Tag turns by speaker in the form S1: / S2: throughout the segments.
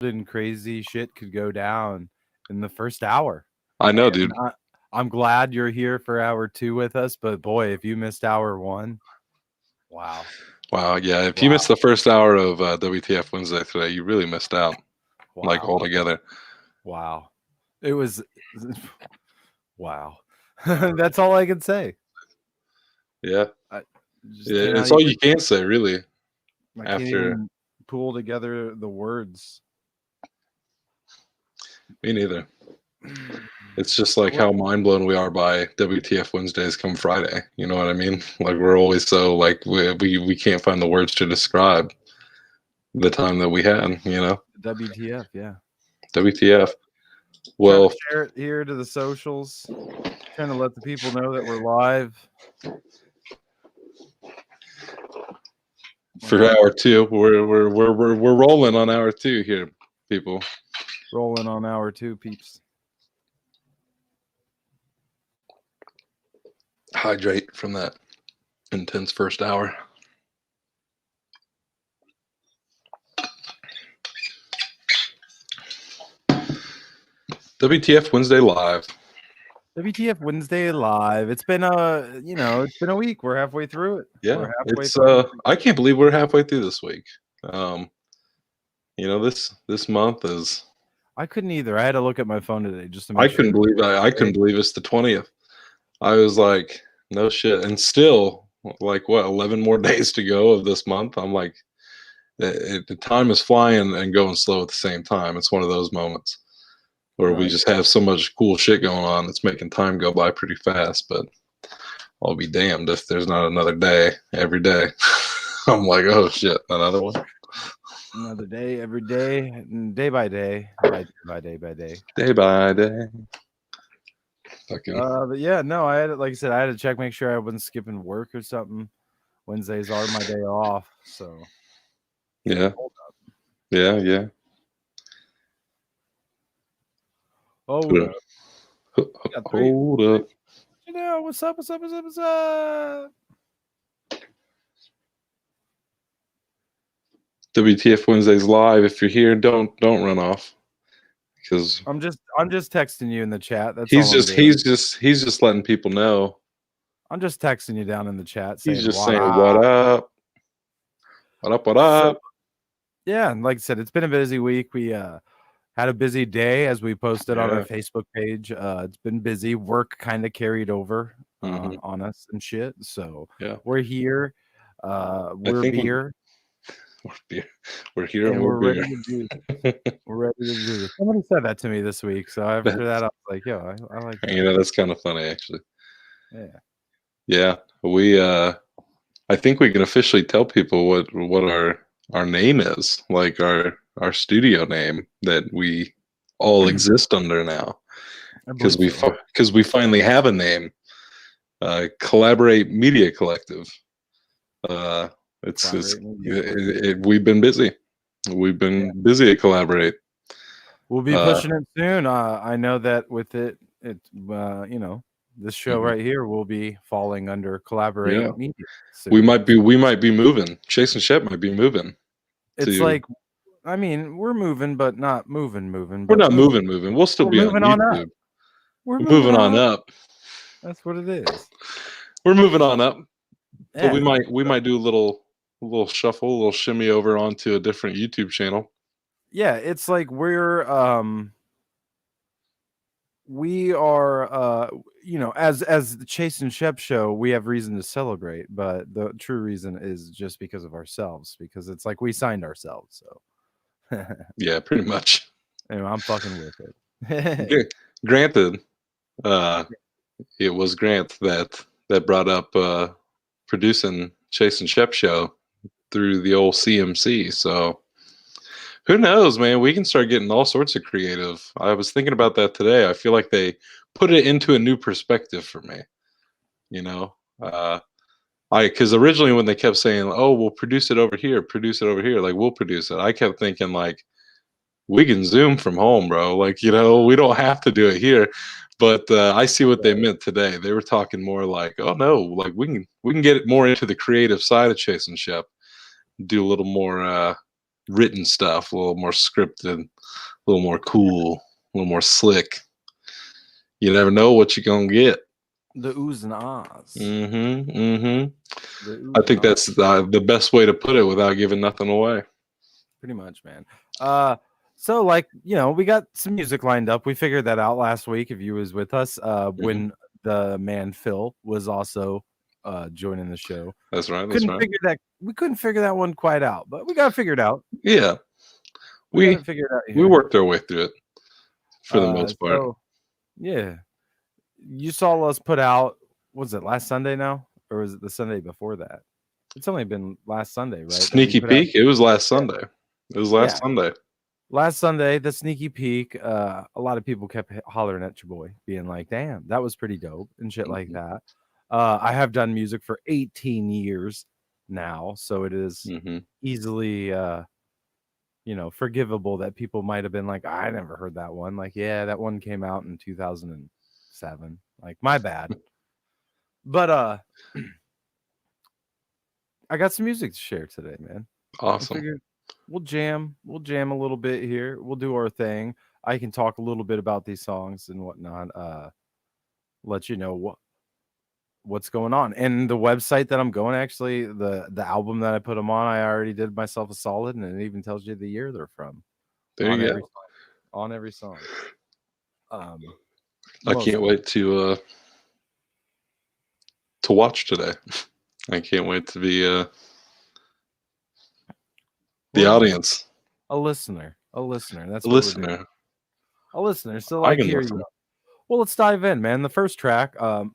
S1: and crazy shit could go down in the first hour.
S2: I know,
S1: And
S2: dude.
S1: I'm glad you're here for hour 2 with us, but boy, if you missed hour 1, wow.
S2: Wow, yeah. If you missed
S1: Wow.
S2: the first hour of WTF Wednesday today, you really missed out, like
S1: Wow.
S2: altogether.
S1: Wow. It was wow. That's all I can say.
S2: Yeah,
S1: I just
S2: yeah.
S1: cannot
S2: It's all you
S1: even
S2: can say, really.
S1: I can't
S2: After
S1: even pull together the words.
S2: me neither. It's just like
S1: What
S2: how mind blown we are by WTF Wednesdays come Friday. You know what I mean? Like we're always so like we can't find the words to describe the time that we had. You know,
S1: WTF, yeah.
S2: WTF.
S1: Trying to
S2: Well,
S1: share it here to the socials. Trying to let the people know that we're live. We're
S2: for
S1: fucking
S2: hour 2, we're rolling on hour 2 here, people.
S1: rolling on hour 2, peeps.
S2: Hydrate from that intense first hour. WTF Wednesday live.
S1: WTF Wednesday live. It's been it's been a week. We're halfway through it.
S2: Yeah,
S1: We're halfway
S2: it's
S1: fucking through.
S2: I can't believe we're halfway through this week. Um, this month is
S1: I couldn't either. I had to look at my phone today just to
S2: I
S1: make sure.
S2: couldn't believe I couldn't believe it's the 20th. I was like, no shit, and still like what 11 more days to go of this month. I'm like, the time is flying and going slow at the same time. It's one of those moments where we
S1: Right.
S2: just have so much cool shit going on. It's making time go by pretty fast, but I'll be damned if there's not another day every day. I'm like, oh shit, another one.
S1: Another day, every day, day by day, by day by day.
S2: Day by day. Fucking
S1: But yeah, no, I had like I said, I had to check, make sure I wasn't skipping work or something. Wednesdays are my day off, so it's like,
S2: yeah,
S1: hold up,
S2: yeah.
S1: hold
S2: Put
S1: up.
S2: a,
S1: We got three.
S2: hold up.
S1: You know, what's up? What's up? What's up? What's up?
S2: WTF Wednesdays live. If you're here, don't run off because
S1: I'm just texting you in the chat. That's all I'm doing.
S2: he's just letting people know.
S1: I'm just texting you down in the chat
S2: He's
S1: saying
S2: just
S1: what
S2: saying
S1: up.
S2: what
S1: So
S2: up.
S1: yeah, and like I said, it's been a busy week. We had a busy day as we posted on our
S2: Yeah.
S1: Facebook page. It's been busy. Work kind of carried over
S2: Hmm.
S1: on us and shit. So
S2: Yeah.
S1: we're here.
S2: I
S1: We're
S2: think
S1: beer,
S2: we're beer. We're here and
S1: and
S2: we're
S1: we're ready
S2: beer.
S1: to do. We're ready to do this. Somebody said that to me this week. So after that, I was like, yo, I like that.
S2: You know, that's kind of funny actually.
S1: Yeah.
S2: Yeah. We I think we can officially tell people what our name is, like our studio name that we all exist under now,
S1: I
S2: because
S1: believe so.
S2: we finally have a name. Collaborate Media Collective. Uh,
S1: Collaborate Media Collective.
S2: we've been busy. We've
S1: Yeah.
S2: been busy at Collaborate.
S1: We'll be
S2: Uh,
S1: pushing it soon. I know that with this show
S2: mhm.
S1: right here will be falling under Collaborate
S2: Yeah,
S1: Media soon.
S2: we might be moving. Chase and Shep might be moving
S1: It's
S2: to.
S1: like, I mean, we're moving, but not moving,
S2: We're
S1: but
S2: not
S1: moving.
S2: moving. We'll still
S1: We're
S2: be on
S1: moving on up.
S2: YouTube.
S1: We're
S2: We're
S1: moving
S2: moving
S1: on
S2: on
S1: up.
S2: up.
S1: That's what it is.
S2: We're moving on up. But
S1: Yeah.
S2: we might do a little shuffle, a little shimmy over onto a different YouTube channel.
S1: Yeah, it's like we are as the Chase and Shep show, we have reason to celebrate, but the true reason is just because of ourselves, because it's like we signed ourselves, so
S2: Yeah, pretty much.
S1: anyway, I'm fucking with it.
S2: Granted, uh, it was Grant that brought up producing Chase and Shep show through the old CMC. So who knows, man? We can start getting all sorts of creative. I was thinking about that today. I feel like they put it into a new perspective for me. You know, I because originally when they kept saying, "Oh, we'll produce it over here," like we'll produce it, I kept thinking like we can Zoom from home, bro. Like we don't have to do it here. But I see what they meant today. They were talking more like, "Oh no, like we can get it more into the creative side of Chase and Shep, do a little more." written stuff, a little more scripted, a little more cool, a little more slick. You never know what you're gonna get.
S1: The oohs and ahs.
S2: Mm-hmm. Mm-hmm.
S1: The
S2: I
S1: oohs and
S2: think
S1: ahs.
S2: that's the best way to put it without giving nothing away.
S1: Pretty much, man. So like, we got some music lined up. We figured that out last week if you was with us, when the man Phil was also joining the show.
S2: That's right.
S1: We couldn't figure that one quite out, but we got it figured out.
S2: Yeah.
S1: We got it figured out here.
S2: We worked our way through it for the most part.
S1: So, yeah. You saw us put out, was it last Sunday now? Or was it the Sunday before that? It's only been last Sunday, right?
S2: Sneaky peek. It was last Sunday. It was last Sunday.
S1: Last Sunday, the sneaky peek. A lot of people kept hollering at your boy, being like, "Damn, that was pretty dope," and shit like that. I have done music for 18 years now, so it is easily, forgivable that people might have been like, "I never heard that one." Like, yeah, that one came out in 2007. Like, my bad. But I got some music to share today, man.
S2: Awesome.
S1: I figured we'll jam a little bit here. We'll do our thing. I can talk a little bit about these songs and whatnot. Let you know what's going on. And the website that I'm going, actually, the album that I put them on, I already did myself a solid, and it even tells you the year they're from.
S2: There you go.
S1: On every song.
S2: I can't wait to watch today. I can't wait to be the audience.
S1: A listener. That's
S2: a listener.
S1: A listener. So like, here you go. Well, let's dive in, man. The first track, I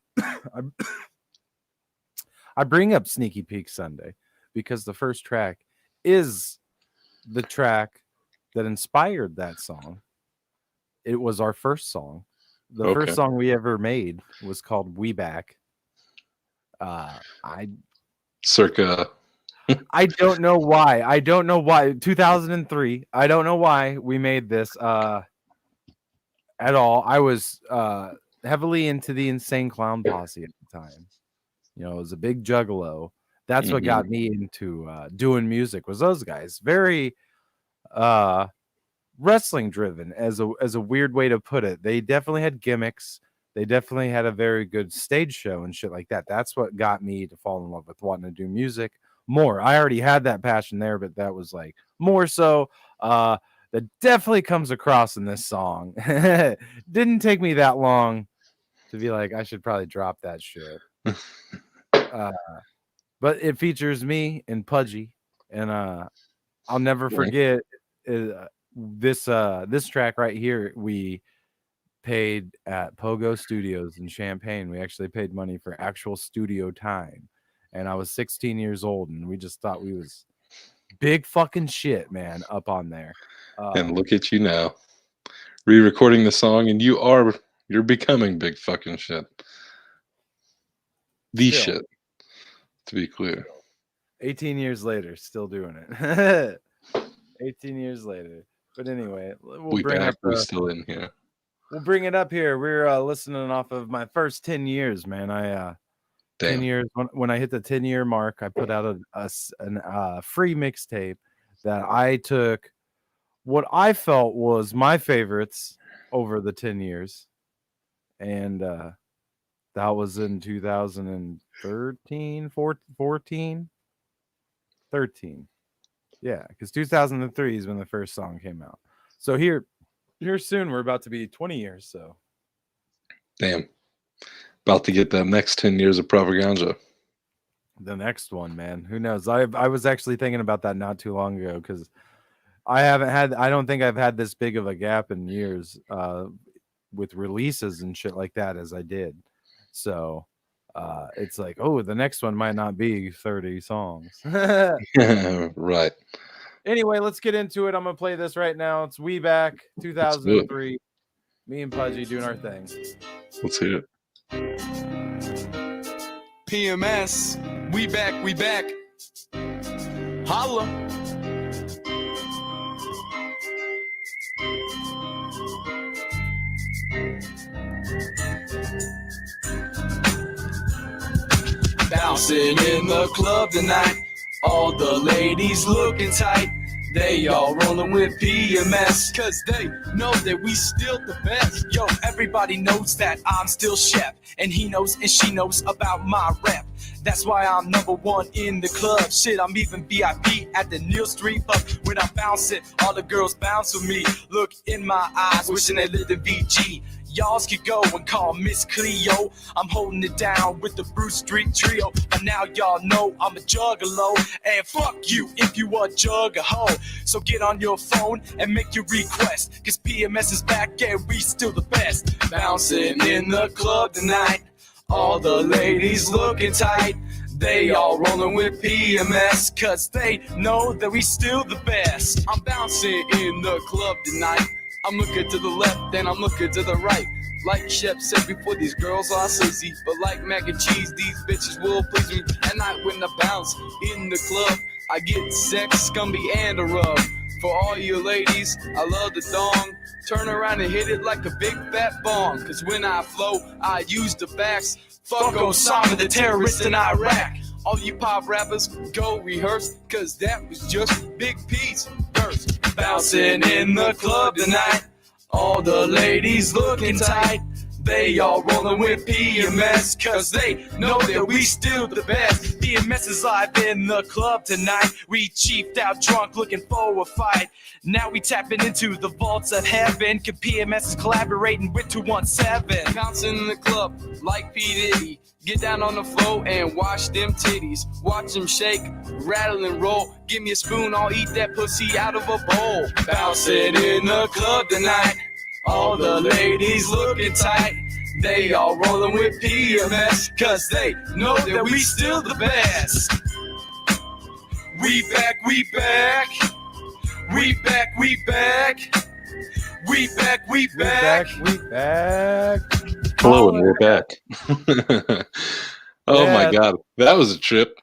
S1: bring up Sneaky Peek Sunday because the first track is the track that inspired that song. It was our first song. The first song we ever made was called We Back.
S2: Circa.
S1: I don't know why. 2003. I don't know why we made this at all. I was heavily into the Insane Clown Posse at the time. It was a big juggalo. That's what got me into doing music, was those guys. Very wrestling driven, as a weird way to put it. They definitely had gimmicks. They definitely had a very good stage show and shit like that. That's what got me to fall in love with wanting to do music more. I already had that passion there, but that was like more so. That definitely comes across in this song. Didn't take me that long to be like, I should probably drop that shit. But it features me and Pudgy, and I'll never forget this track right here. We paid at Pogo Studios in Champaign. We actually paid money for actual studio time, and I was 16 years old, and we just thought we was big fucking shit, man, up on there.
S2: And look at you now, re-recording the song, and you're becoming big fucking shit. Shit, to be clear.
S1: 18 years later, still doing it. 18 years later. But anyway,
S2: we're still in here.
S1: We'll bring it up here. We're listening off of my first 10 years, man. 10 years. When I hit the 10-year mark, I put out a free mixtape that I took what I felt was my favorites over the 10 years. And that was in 2013, 14, 13. Yeah, because 2003 is when the first song came out. So here soon, we're about to be 20 years. So,
S2: damn, about to get that next 10 years of propaganda.
S1: The next one, man. Who knows? I was actually thinking about that not too long ago, because I don't think I've had this big of a gap in years with releases and shit like that as I did. So it's like, oh, the next one might not be 30 songs.
S2: Right.
S1: Anyway, let's get into it. I'm gonna play this right now. It's We Back 2003. Me and Pudgy doing our thing.
S2: Let's hear it.
S3: PMS, we back. Holla. Bouncing in the club tonight, all the ladies looking tight. They all rolling with PMS, cause they know that we still the best. Yo, everybody knows that I'm still Shep, and he knows and she knows about my rep. That's why I'm number one in the club. Shit, I'm even VIP at the Neal Street Pub. When I bounce it, all the girls bounce with me. Look in my eyes, wishing they lived in VG. Y'all could go and call Miss Cleo. I'm holding it down with the Bruce Street Trio. And now y'all know I'm a juggalo. And fuck you if you a juggaho. So get on your phone and make your request. Cause PMS is back and we still the best. Bouncing in the club tonight. All the ladies looking tight. They all rolling with PMS. Cause they know that we still the best. I'm bouncing in the club tonight. I'm looking to the left and I'm looking to the right. Like Shep said before, these girls are sleazy, but like mac and cheese, these bitches will please me. And I when I bounce in the club, I get sex, scumby, and a rub. For all you ladies, I love the dong. Turn around and hit it like a big fat bong. Cause when I flow, I use the backs. Fuck Osama, the terrorist in Iraq. All you pop rappers, go rehearse. Cause that was just Big P's verse. Bouncing in the club tonight. All the ladies looking tight. They all rolling with PMS. Cause they know that we still the best. PMS is live in the club tonight. We cheaped out drunk looking for a fight. Now we tapping into the vaults of heaven. Cause PMS is collaborating with 217. Bouncing in the club like P. Diddy. Get down on the floor and wash them titties. Watch them shake, rattle and roll. Give me a spoon, I'll eat that pussy out of a bowl. Bouncing in the club tonight. All the ladies looking tight. They all rolling with PMS. Cause they know that we still the best. We back, we back. We back, we back. We back, we back.
S1: We back.
S2: Hello, and we're back. Oh my God, that was a trip.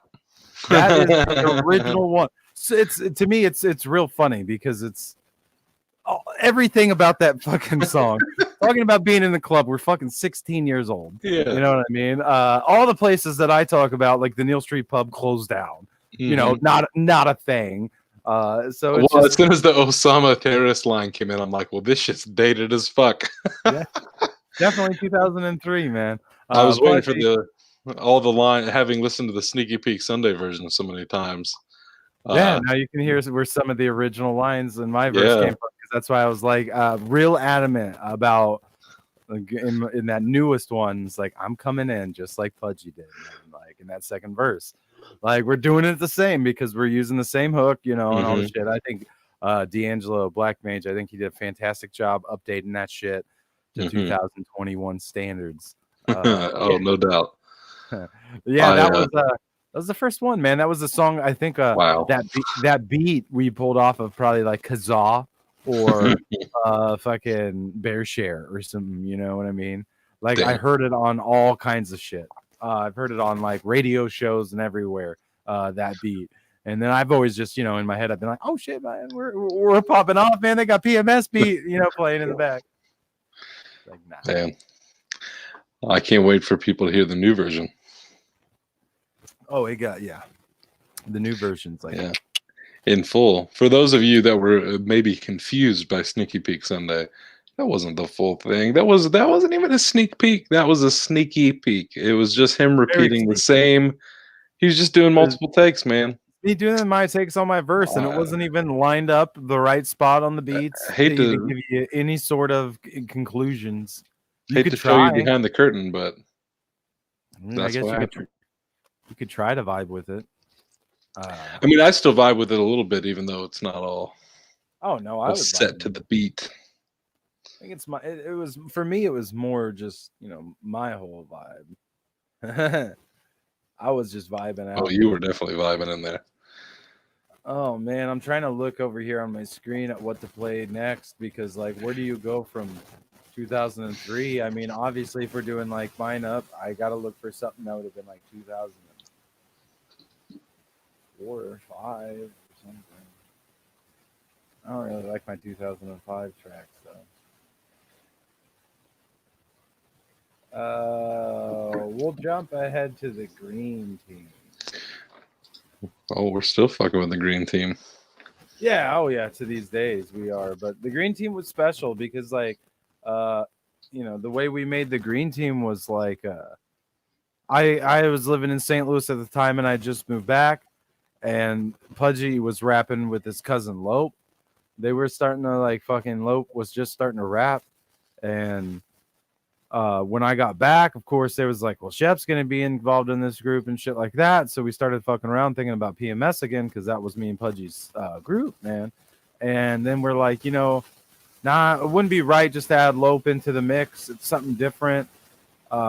S1: That is the original one. So it's to me, it's real funny because it's everything about that fucking song. Talking about being in the club, we're fucking 16 years old.
S2: Yeah,
S1: you know what I mean. All the places that I talk about, like the Neal Street Pub, closed down. You know, not a thing. So it's
S2: as soon as the Osama terrorist line came in, I'm like, well, this shit's dated as fuck.
S1: Yeah, definitely 2003, man.
S2: I was waiting for all the line, having listened to the Sneaky Peek Sunday version so many times.
S1: Yeah, now you can hear where some of the original lines in my verse came from, because that's why I was like real adamant about in that newest one. It's like, I'm coming in just like Pudgy did, like in that second verse. Like, we're doing it the same because we're using the same hook, you know, and all the shit. I think D'Angelo Black Mage, I think he did a fantastic job updating that shit to 2021 standards.
S2: No doubt.
S1: Yeah, that was the first one, man. That was the song. I think that beat we pulled off of probably like Kazaa or fucking Bear Share or something. You know what I mean? Like, I heard it on all kinds of shit. I've heard it on like radio shows and everywhere. That beat, and then I've always just, you know, in my head I've been like, oh shit, man, we're popping off, man. They got PMS beat, you know, playing in the back. Like, nah.
S2: Damn. I can't wait for people to hear the new version.
S1: Oh, it got the new version's like
S2: in full. For those of you that were maybe confused by Sneaky Peek Sunday, that wasn't the full thing. That wasn't even a sneak peek. That was a sneaky peek. It was just him repeating the same. He was just doing multiple takes, man.
S1: Me doing my takes on my verse, and it wasn't even lined up the right spot on the beats.
S2: I hate to
S1: give you any sort of conclusions.
S2: You hate to show you behind the curtain, but
S1: I guess you could try to vibe with it.
S2: I mean, I still vibe with it a little bit, even though it's not all.
S1: Oh no, I was
S2: set to the beat.
S1: I think it's it was for me. It was more just, you know, my whole vibe. I was just vibing out.
S2: Oh, you were definitely vibing in there.
S1: Oh man, I'm trying to look over here on my screen at what to play next, because like, where do you go from 2003? I mean, obviously, if we're doing like Mine Up, I gotta look for something that would have been like 2004 or 5 or something. I don't really like my 2005 tracks though. We'll jump ahead to the Green Team.
S2: Oh, we're still fucking with the Green Team.
S1: Yeah, oh yeah, to these days we are. But the green team was special because like the way we made the green team was like I was living in St. Louis at the time and I just moved back and Pudgy was rapping with his cousin Lope. They were starting to like fucking Lope was just starting to rap and when I got back, of course, there was like, well, Shep's going to be involved in this group and shit like that. So we started fucking around thinking about PMS again because that was me and Pudgy's group, man. And then we're like, nah, it wouldn't be right just to add Lope into the mix. It's something different.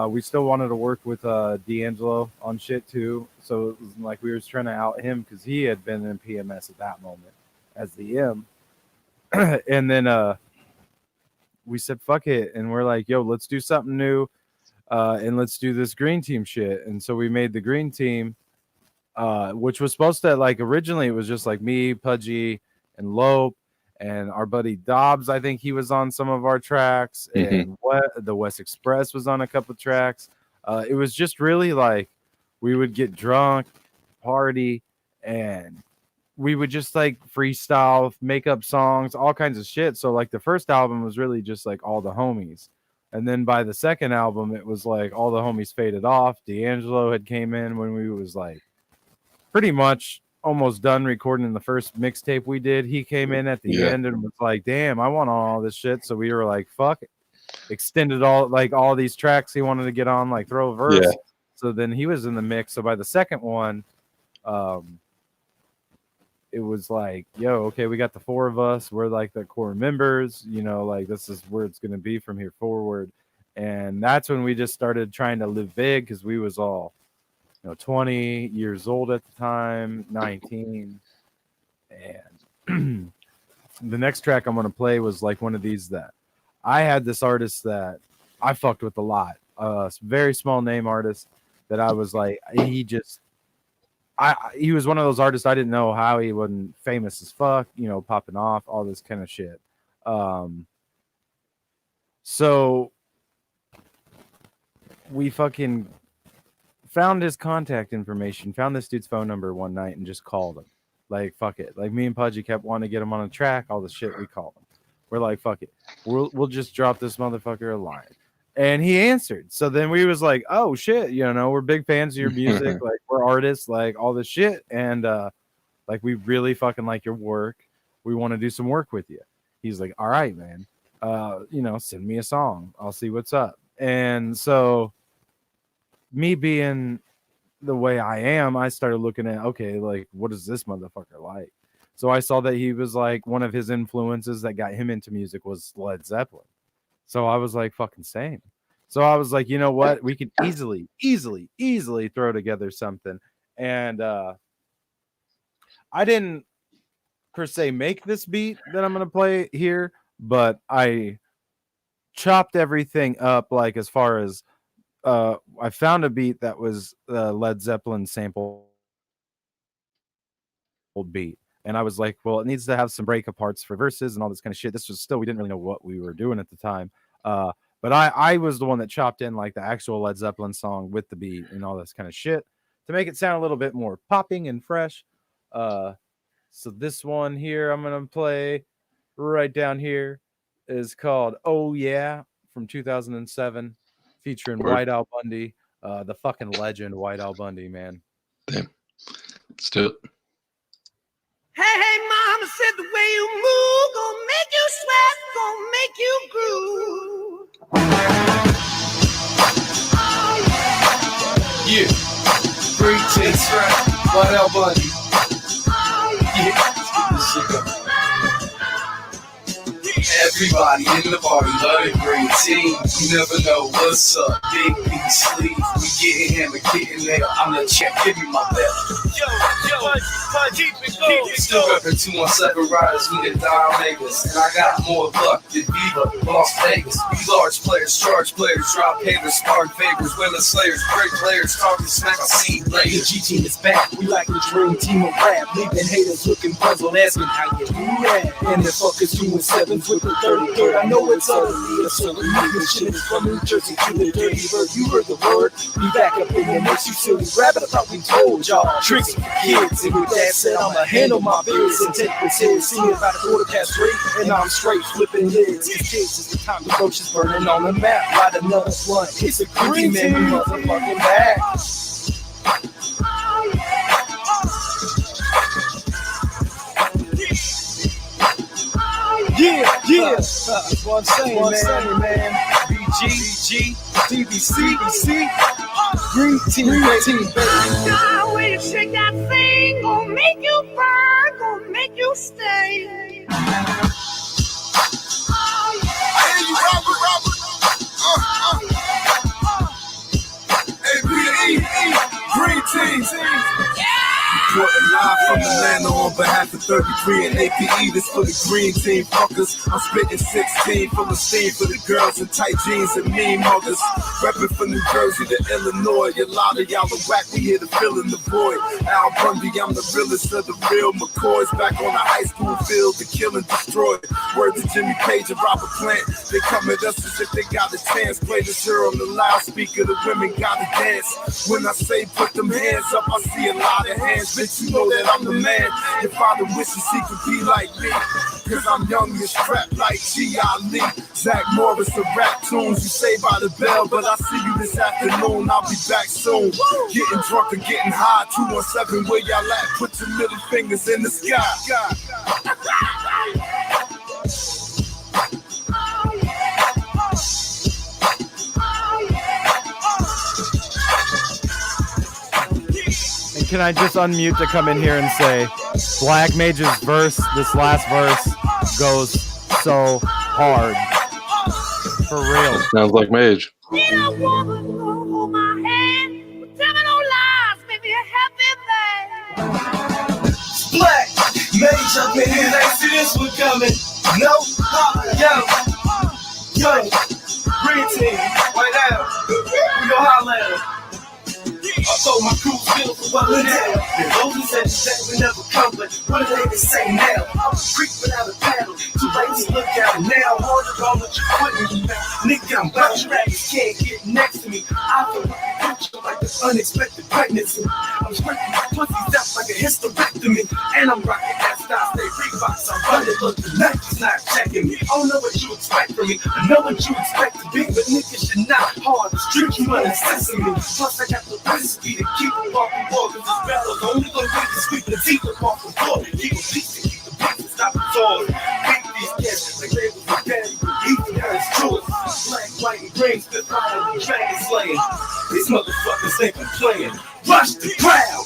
S1: We still wanted to work with D'Angelo on shit too. So it was like we were trying to out him because he had been in PMS at that moment as the M. And then we said fuck it and we're like, yo, let's do something new and let's do this green team shit. And so we made the green team which was supposed to like originally it was just like me, Pudgy, and Lope and our buddy Dobbs. I think he was on some of our tracks and the West Express was on a couple of tracks. It was just really like we would get drunk, party, and we would just like freestyle, make up songs, all kinds of shit. So like the first album was really just like all the homies. And then by the second album, it was like all the homies faded off. D'Angelo had came in when we was like pretty much almost done recording the first mixtape we did. He came in at the end and was like, damn, I want all this shit. So we were like, fuck it. Extended all these tracks he wanted to get on, like throw a verse. Yeah. So then he was in the mix. So by the second one, it was like, yo, okay, we got the four of us. We're like the core members, like this is where it's going to be from here forward. And that's when we just started trying to live big because we was all, 20 years old at the time, 19. And the next track I'm going to play was like one of these that I had this artist that I fucked with a lot. A very small name artist that I was like, he was one of those artists I didn't know how he wasn't famous as fuck, popping off, all this kind of shit. So we fucking found his contact information, found this dude's phone number one night and just called him. Like, fuck it. Like me and Pudgy kept wanting to get him on a track, all the shit we called him. We're like, fuck it. We'll just drop this motherfucker a line. And he answered. So then we was like, oh shit, we're big fans of your music. Like we're artists, like all this shit. And like we really fucking like your work. We want to do some work with you. He's like, all right, man. Send me a song. I'll see what's up. And so me being the way I am, I started looking at, okay, like what is this motherfucker like? So I saw that he was like one of his influences that got him into music was Led Zeppelin. So I was like, fucking same. So I was like, you know what? We could easily throw together something. And I didn't per se make this beat that I'm going to play here, but I chopped everything up. Like as far as I found a beat that was Led Zeppelin sample beat. And I was like, well, it needs to have some breakup parts for verses and all this kind of shit. This was still, we didn't really know what we were doing at the time. But I was the one that chopped in like the actual Led Zeppelin song with the beat and all this kind of shit to make it sound a little bit more popping and fresh. So this one here I'm going to play right down here is called Oh Yeah from 2007 featuring White Al Bundy, the fucking legend White Al Bundy, man.
S2: Damn. Let's do it.
S4: Hey, mama said the way you move gonna make you sweat, gonna make you groove. Oh, yeah.
S3: Yeah. Free taste, right? White Al Bundy.
S4: Oh,
S3: Yeah. Let's get this shit going. Everybody in the party love the green team. You never know what's up. Big B sleep. We getting hammered, getting there. I'm the champ. Give me my belt.
S4: Yo, keep it going.
S3: Still repping 217 riders, we the Don Vegas. And I got more luck than Viva, Las Vegas. We large players, charge players, drop haters, spark favors, women slayers, great players, talking smack, I see
S5: The
S3: later.
S5: G team is back. We like the dream team of rap. Leaving haters looking puzzled, asking how you do that. And the fuckers doing sevens with the 33rd. I know it's early. So the mission is from New Jersey to the dirty bird. You heard the word. Be back up in the next, you silly rabbit. I thought we told y'all. Tricks pussy for kids. And with that said, I'ma handle my biz and take this hit. See me about 3:15, and I'm straight flipping lids. These kids is the time the roach is burning on the map. Light another blunt. It's a green man, we motherfucking back. Yeah. One saying, man. BG, DBC, Green Team, baby.
S4: God, when you shake that thing, gonna make you burn, gonna make you stay.
S6: I hear you, Robert. APE, Green Team. Reporting live from Atlanta on behalf of 33 and APE. This for the Green Team fuckers. I'm spitting 16 full of steam for the girls in tight jeans and mean muggers. Reppin' from New Jersey to Illinois. A lot of y'all are whack, we here to fill in the void. Al Bundy, I'm the realest of the real McCoys. Back on the high school field to kill and destroy. Word to Jimmy Page and Robert Plant. They come at us as if they got a chance. Play this here on the loudspeaker, the women gotta dance. When I say put them hands up, I see a lot of hands. Bitch, you know that I'm the man. Your father wishes he could be like me. Cause I'm young and strapped like G.I. Lee. Zach Morris of rap tunes. You say by the bell, but I see you this afternoon. I'll be back soon. Getting drunk and getting high. 217, where y'all at? Put your middle fingers in the sky.
S1: Can I just unmute to come in here and say Black Mage's verse, this last verse, goes so hard. For real.
S2: Sounds like Mage.
S4: Need a woman to hold my hand. Tell me no lies, make me a happy man.
S5: Black Mage up in here, they see this one coming. No, yo, Green Team, right now. We gon' holler at 'em. I told my crew still for what we now. Those who said that we never come, but what do they say now? I'm a freak without a paddle. Too late to look out now. Harder on what you putting me back. Nigga, I'm bound. Rappers can't get next to me. I feel like a future like an unexpected pregnancy. I'm scraping my pussies out like a hysterectomy. And I'm rocking that style, stay Reeboks. I'm running, look, the Nike's not checking me. I don't know what you expect from me. I know what you expect to be, but niggas should not hard. The street you running sesame. Plus I got the recipe to keep them off the floor. Cause this battle's only gonna make you sweep the teeth up off the floor. Keep a piece to keep the beats and stop the toys. Beat these cats like they was a daddy. Ethan had his choice. Black, white, and green, spit fire and dragon slaying. These motherfuckers ain't been playing. Rush the crowd.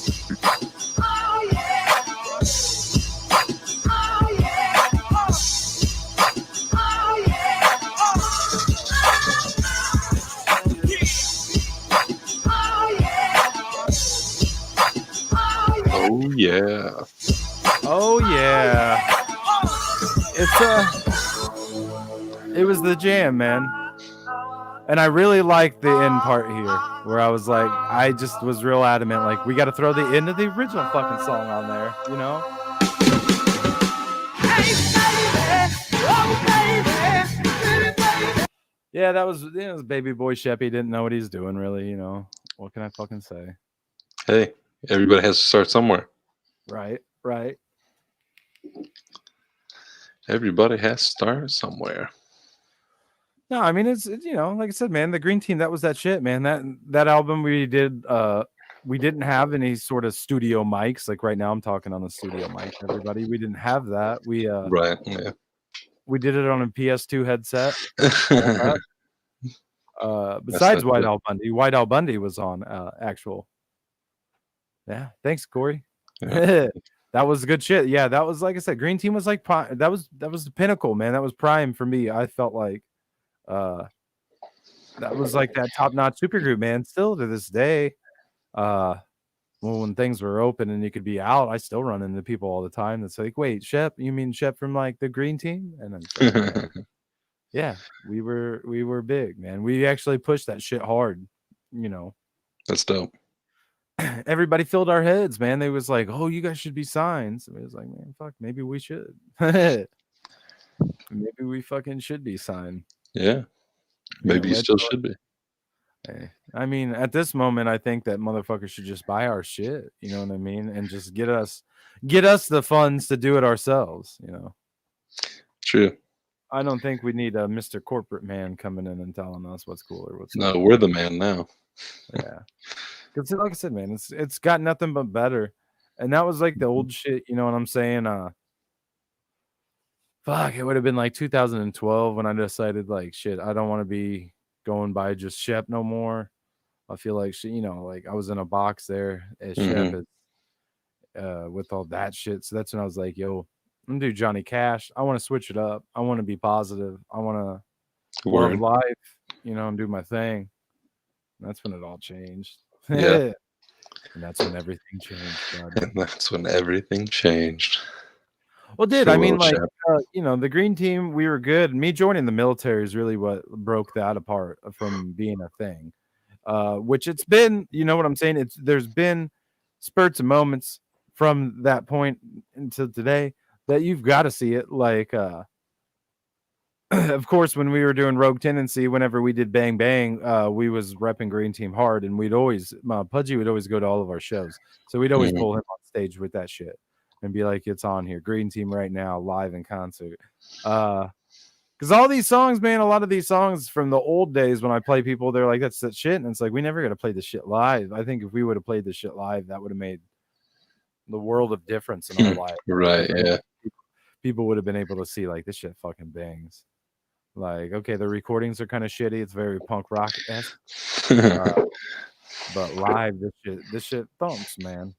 S2: Oh yeah.
S1: Oh yeah. It was the jam, man. And I really liked the end part here, where I was like, I just was real adamant, like, we got to throw the end of the original fucking song on there, you know? Yeah, that was, it was baby boy Shep. He didn't know what he's doing, really, you know? What can I fucking say?
S2: Hey, everybody has to start somewhere.
S1: Right.
S2: Everybody has to start somewhere.
S1: No, I mean, it's you know, like I said, man, the Green Team, that was that shit, man. That album we did, we didn't have any sort of studio mics. Like right now, I'm talking on the studio mic. Everybody, we didn't have that. We
S2: Right. Yeah.
S1: we did it on a PS2 headset. Besides
S2: That's
S1: White
S2: it.
S1: Al Bundy, White Al Bundy was on actual. Yeah, thanks, Corey.
S2: Yeah.
S1: That was good shit. Yeah, that was, like I said, Green Team was like that was the pinnacle, man. That was prime for me. I felt like that was like that top-notch supergroup, man. Still to this day, well, when things were open and you could be out, I still run into people all the time that's like, wait, Shep, you mean Shep from like the Green Team? And then yeah, we were big, man. We actually pushed that shit hard, you know.
S2: That's dope.
S1: Everybody filled our heads, man. They was like, oh, you guys should be signed. So it was like, man, fuck, maybe we should. Maybe we fucking should be signed.
S2: Yeah. Maybe you
S1: let's
S2: still
S1: go.
S2: should be.
S1: Hey, I mean, at this moment, I think that motherfuckers should just buy our shit. You know what I mean, and just get us the funds to do it ourselves. You know,
S2: True.
S1: I don't think we need a Mr. Corporate Man coming in and telling us what's cool or what's
S2: No,
S1: not.
S2: we're the man now.
S1: Yeah, because like I said, man, it's got nothing but better, and that was like the old shit. You know what I'm saying? Fuck, it would have been like 2012 when I decided like shit, I don't want to be going by just Shep no more. I feel like shit, you know, like I was in a box there as Shep
S2: Hmm.
S1: with all that shit. So that's when I was like, yo, I'm gonna do Johnny Cash. I want to switch it up. I want to be positive. I want to love
S2: Word.
S1: life, you know, and do my thing. And that's when it all changed.
S2: Yeah.
S1: And that's when everything changed, bud.
S2: And that's when everything changed
S1: Well, dude,
S2: for
S1: I
S2: little
S1: mean, like,
S2: Shep.
S1: you know, the green team, we were good. Me joining the military is really what broke that apart from being a thing. Which it's been, you know what I'm saying? There's been spurts and moments from that point until today that you've got to see it. Like, of course, when we were doing Rogue Tendency, whenever we did Bang Bang, we was repping Green Team hard, and we'd always Pudgy would always go to all of our shows, so we'd always
S2: Mhm.
S1: pull him on stage with that shit and be like, "It's on here, Green Team right now, live in concert." Because all these songs, man, a lot of these songs from the old days when I play people, they're like, "That's that shit," and it's like we never got to play this shit live. I think if we would have played this shit live, that would have made the world of difference in our life.
S2: Right,
S1: Because
S2: yeah.
S1: people would have been able to see like this shit fucking bangs. Like, okay, the recordings are kind of shitty. It's very punk rock esque, but live, this shit thumps, man.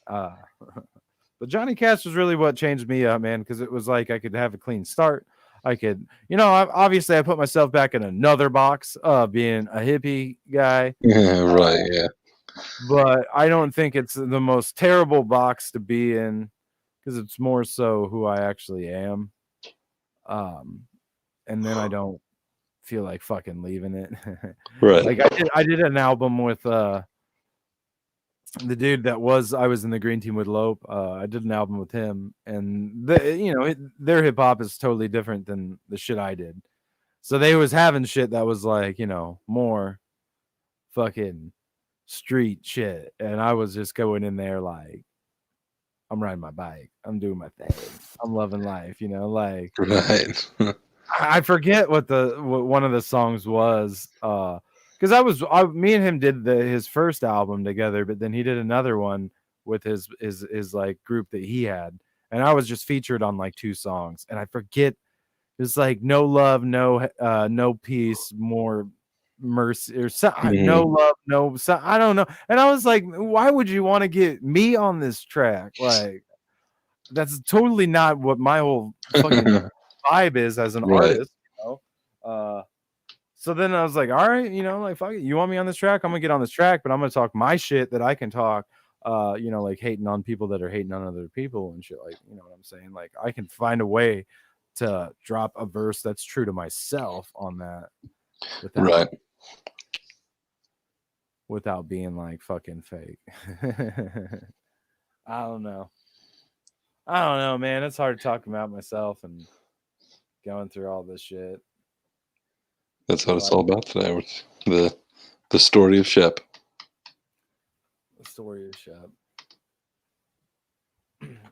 S1: Uh, but Johnny Cash was really what changed me up, man, because it was like I could have a clean start. I could, you know, obviously I put myself back in another box, being a hippie guy,
S2: Yeah, right, yeah.
S1: but I don't think it's the most terrible box to be in because it's more so who I actually am. And then I don't feel like fucking leaving it.
S2: Right.
S1: Like I did an album with the dude that I was in the green team with Lope. I did an album with him, and you know, their hip hop is totally different than the shit I did. So they was having shit that was like, you know, more fucking street shit, and I was just going in there like I'm riding my bike, I'm doing my thing, I'm loving life, you know, like
S2: Right.
S1: I forget what one of the songs was, because me and him did his first album together, but then he did another one with his like group that he had, and I was just featured on like 2 songs, and I forget it's like no love, no peace, more mercy or no
S2: Mhm.
S1: love, I don't know, and I was like, why would you want to get me on this track? Like that's totally not what my whole fucking vibe is as an
S2: Right.
S1: artist, you know. So then I was like, all right, you know, like fuck it, you want me on this track? I'm gonna get on this track, but I'm gonna talk my shit that I can talk. You know, like hating on people that are hating on other people and shit. Like, you know what I'm saying? Like, I can find a way to drop a verse that's true to myself on that
S2: Right.
S1: without being like fucking fake. I don't know. I don't know, man. It's hard talking about myself and going through all this shit.
S2: That's what it's all about today with the story of Shep.
S1: The story of Shep.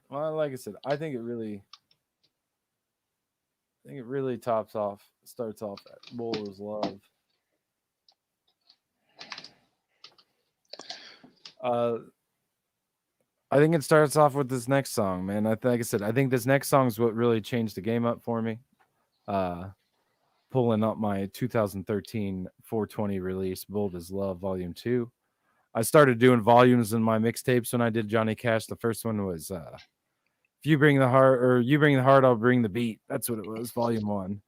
S1: Well, like I said, I think it really starts off at Bull is Love. I think it starts off with this next song, man. Like I said, I think this next song is what really changed the game up for me. Pulling up my 2013 420 release, Bold as Love, Volume 2. I started doing volumes in my mixtapes when I did Johnny Cash. The first one was If You Bring the Heart, or You Bring the Heart, I'll Bring the Beat. That's what it was, Volume 1.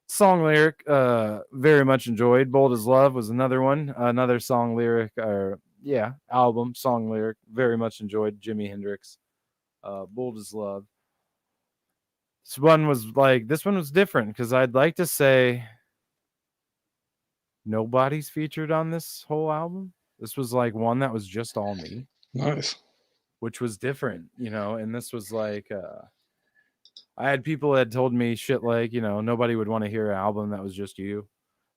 S1: Song lyric, very much enjoyed. Bold as Love was another one, another song lyric, or album song lyric, very much enjoyed. Jimi Hendrix, Bold as Love. This one was different because I'd like to say nobody's featured on this whole album. This was like one that was just all me,
S2: Nice.
S1: which was different, you know. And this was like I had people that told me shit like, you know, nobody would want to hear an album that was just you.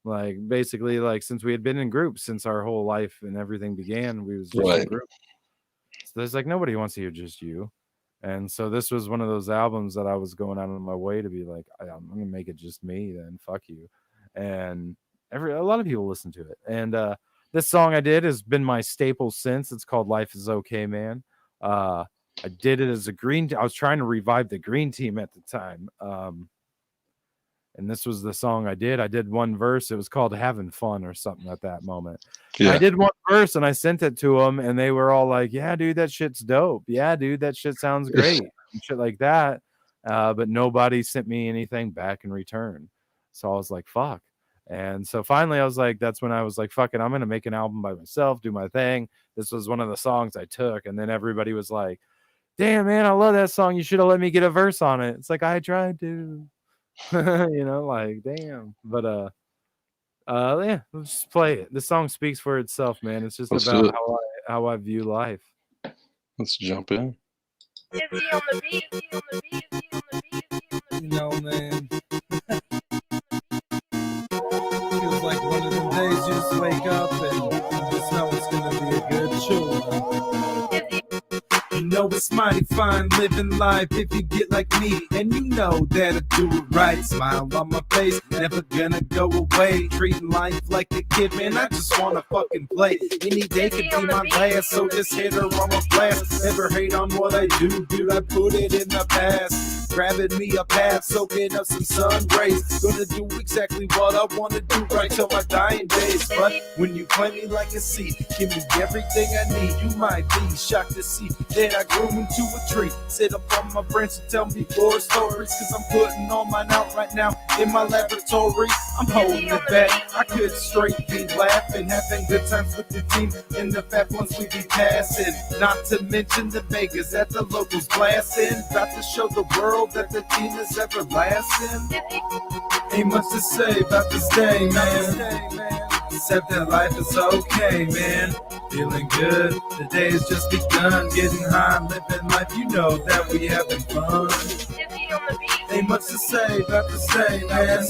S1: Like basically, like since we had been in groups since our whole life and everything began, we was just in
S2: Right.
S1: group. So there's like nobody wants to hear just you. And so this was one of those albums that I was going out of my way to be like, I'm gonna make it just me. Then fuck you. And a lot of people listen to it. And this song I did has been my staple since. It's called "Life Is Okay, Man." I did it as a I was trying to revive the Green Team at the time. And this was the song I did. I did one verse. It was called "Having Fun" or something at that moment. And I did one verse and I sent it to them, and they were all like, "Yeah, dude, that shit's dope. Yeah, dude, that shit sounds great," and shit like that. But nobody sent me anything back in return. So I was like, "Fuck." And so finally, I was like, that's when I was like, "Fuck it, I'm gonna make an album by myself, do my thing." This was one of the songs I took, and then everybody was like, "Damn, man, I love that song. You should have let me get a verse on it." It's like I tried to. Like damn. But yeah, let's just play it. The song speaks for itself, man. It's just
S2: Let's
S1: about
S2: do it.
S1: how I view life.
S2: Let's jump in.
S7: You know, man. Feels like one of them days you just wake up and you just know it's gonna be a good show. You know it's mighty fine living life if you get like me, and you know that I do it right. Smile on my face, never gonna go away. Treating life like a kid, man, I just wanna fucking play. Any day could be my last, so just hit her on my blast. Never hate on what I do, dude, I put it in the past. Grabbing me a path, soaking up some sun rays. Gonna do exactly what I wanna do right till my dying days. But when you plant me like a seed, give me everything I need. You might be shocked to see that I grew into a tree. Sit up on my branch and tell me war stories, cause I'm putting all mine out right now in my laboratory. I'm holding it back, I could straight be laughing, having good times with the team and the fat ones we be passing. Not to mention the Vegas that the locals blasting. About to show the world that the team is everlasting. Ain't much to say about this day, man, except that life is okay, man. Feeling good, the day has just begun. Getting high, living life, you know that we having fun. Ain't much to say about this day, man,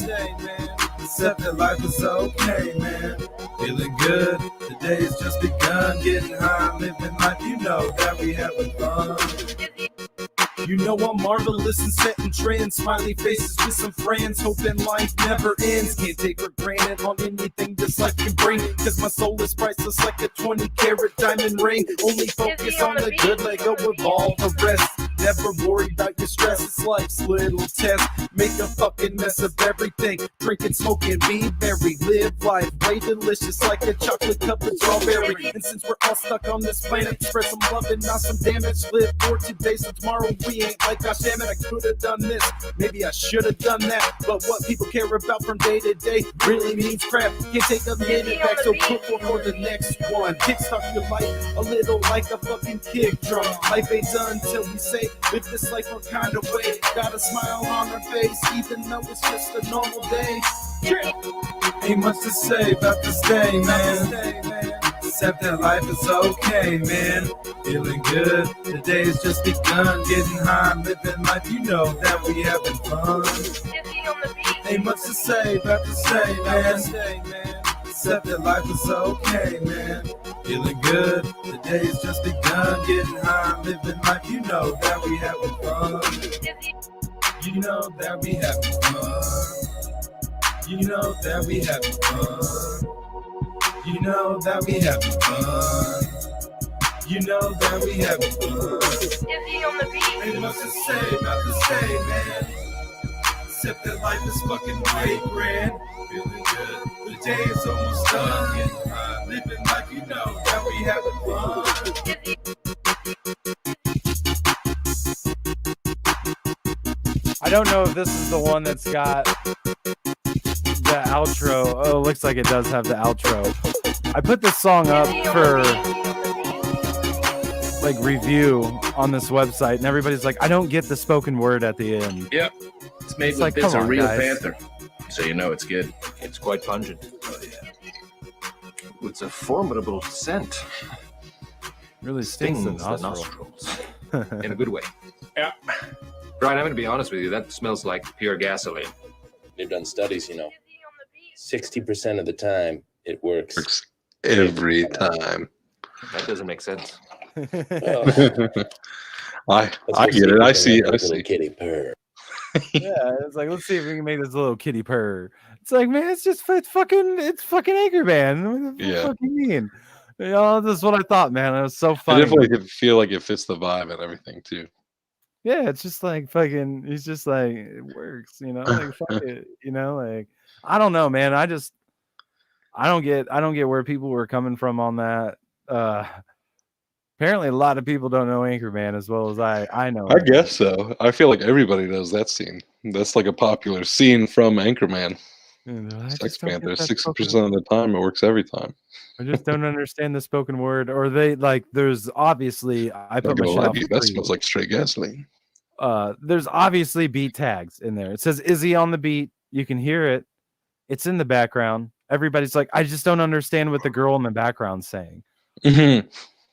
S7: except that life is okay, man. Feeling good, the day has just begun. Getting high, living life, you know that we having fun. You know I'm marvelous and setting trends. Smiley faces with some friends, hoping life never ends. Can't take for granted on anything this life can bring, cause my soul is priceless like a 20-carat diamond ring. Only focus on the good, let go of all the rest. Never worry about your stress, it's life's little test. Make a fucking mess of everything. Drinking, smoking, be merry. Live life way delicious like a chocolate cup of strawberry. And since we're all stuck on this planet, spread some love and not some damage. Live for today so tomorrow we ain't like, gosh damn it, I could have done this, maybe I should have done that. But what people care about from day to day really means crap. Can't take a minute back, so put one for the next one. Kickstart your life a little like a fucking kick drum. Life ain't done till we say live this life what kind of way. Got a smile on our face even though it's just a normal day. Ain't much to say about this day, man, except that life is okay, man. Feeling good, the day has just begun. Getting high, living life, you know that we having fun. Ain't much to say about this day, man, except that life is okay, man. Feeling good, the day has just begun. Getting high, living life, you know that we having fun. You know that we having fun. You know that we having fun. You know that we having fun. You know that we having fun. Ain't much to say about this day, man, except that life is fucking way grand. Feeling good, the day is almost done. Getting high, living life, you know that we having fun.
S1: I don't know if this is the one that's got the outro. Oh, it looks like it does have the outro. I put this song up for like review on this website, and everybody's like, I don't get the spoken word at the end.
S8: Yep. It's made
S1: It's
S8: with
S1: like,
S8: bits
S1: come
S8: of
S1: on,
S8: real
S1: guys.
S8: panther. So you know it's good.
S9: It's quite pungent. Oh, yeah. It's a formidable scent.
S1: Really stings the
S9: Stings the
S1: nostril.
S9: nostrils. In a good way.
S8: Yeah.
S9: Brian, I'm going to be honest with you. That smells like pure gasoline.
S10: They've done studies, you know. 60% of the time, it works.
S2: Works every time.
S9: That doesn't make sense.
S2: I get it. I see.
S10: Kitty purr.
S1: Yeah, it's like, let's see if we can make this little kitty purr. It's like, man, it's fucking Anchorman. What the fuck you mean? You know, this is what I thought, man. It was so
S2: I
S1: funny.
S2: definitely feel like it fits the vibe and everything too.
S1: Yeah, it's just like fucking. He's just like, it works, you know. Like fuck it, you know. Like I don't know, man. I don't get where people were coming from on that. Apparently, a lot of people don't know Anchorman as well as I know.
S2: I guess so. I feel like everybody knows that scene. That's like a popular scene from Anchorman. Sex Panther. 60% of the time, it works every time.
S1: I just don't understand the spoken word, or they like. There's obviously I put my shit off.
S2: That smells like straight gasoline.
S1: There's obviously beat tags in there. It says Izzy on the beat. You can hear it. It's in the background. Everybody's like, I just don't understand what the girl in the background's saying.
S2: Mm-hmm.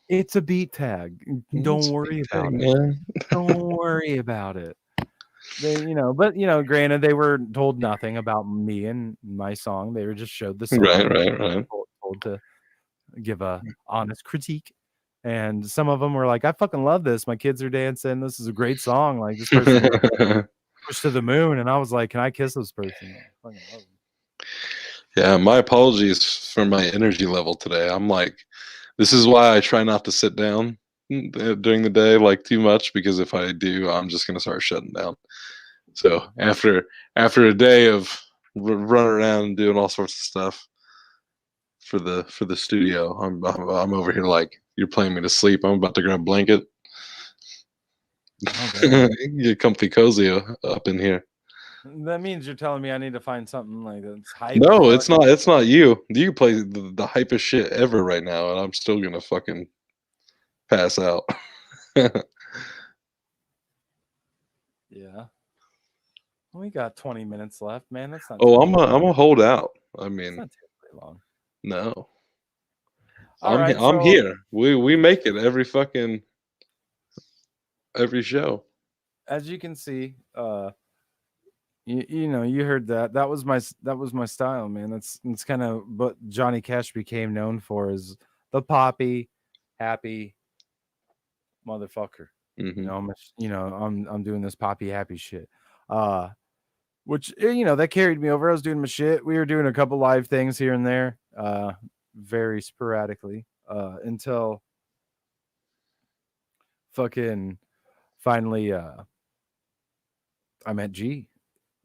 S1: It's a beat tag. Don't worry about it. Don't worry about it. They, you know, but you know, granted, they were told nothing about me and my song. They were just showed the song.
S2: Right.
S1: Told to give a honest critique. And some of them were like, I fucking love this. My kids are dancing. This is a great song. Like this person pushed to the moon. And I was like, can I kiss this person? I fucking love them.
S2: Yeah, my apologies for my energy level today. I'm like, this is why I try not to sit down during the day like too much, because if I do, I'm just gonna start shutting down. So after a day of running around and doing all sorts of stuff for the studio, I'm over here like, you're playing me to sleep. I'm about to grab a blanket, get comfy cozy up in here.
S1: That means you're telling me I need to find something like that's hype.
S2: No, it's not. It's not you. You play the hypest shit ever right now, and I'm still gonna fucking pass out.
S1: Yeah. We got 20 minutes left, man. That's not.
S2: Oh, I'm a hold out. I mean,
S1: not terribly long.
S2: No.
S1: I'm
S2: here. We make it every show.
S1: As you can see, you know, you heard that was my style, man. That's kind of what Johnny Cash became known for, is the poppy happy motherfucker.
S2: Mm-hmm.
S1: I'm doing this poppy happy shit, which, you know, that carried me over. I was doing my shit. We were doing a couple live things here and there, very sporadically, until fucking finally I met G.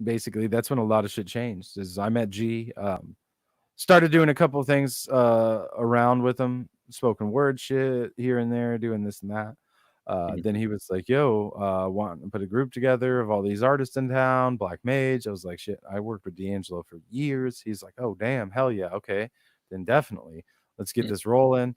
S1: Basically, that's when a lot of shit changed. Is I met G, started doing a couple of things around with him, spoken word shit here and there, doing this and that. Then he was like, yo, wanting to put a group together of all these artists in town, Black Mage. I was like, shit, I worked with D'Angelo for years. He's like, oh, damn, hell yeah, okay, then definitely let's get this rolling.